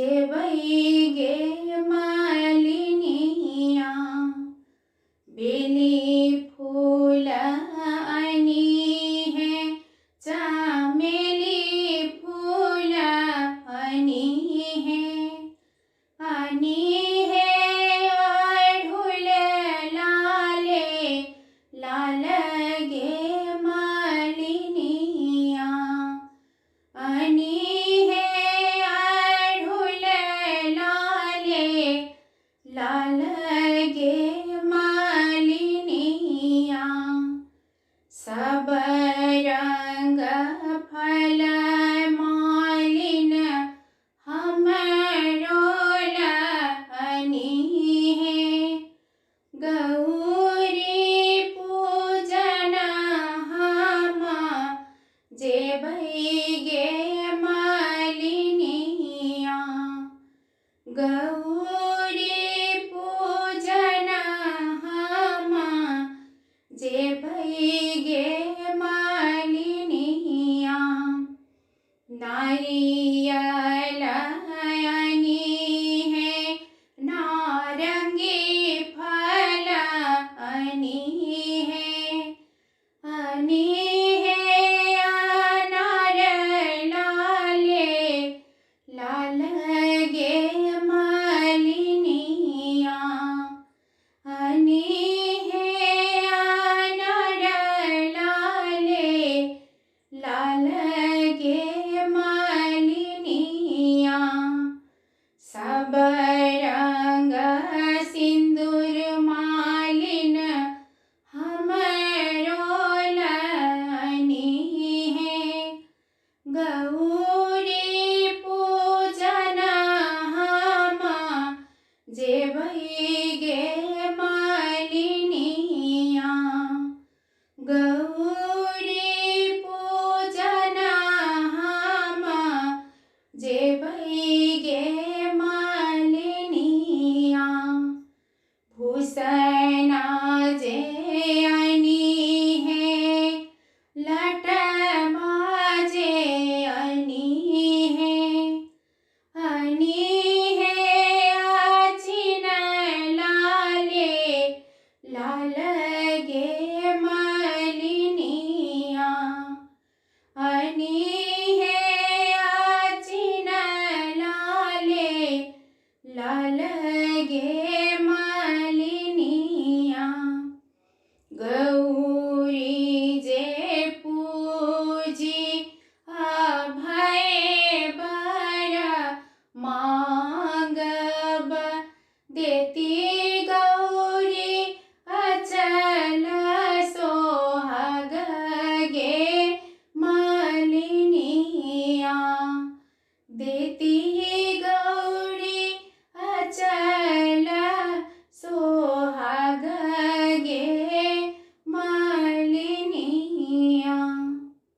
जेबई गे मालिनिया बेली फूल अनि है चमेली फूल अनि है अढ़ुल लाले लाल गे मालिनिया अनि है अढ़ुल लाले लाल गे मालिनिया सब रंग फल मालिन हमरो लानी है गौरी पूजन हम जेबई गे मालिनिया गौरी पूजन हम जेबई गे मालिनिया नारियल अनि है नारंगी फल अनि है अनार लाले लाल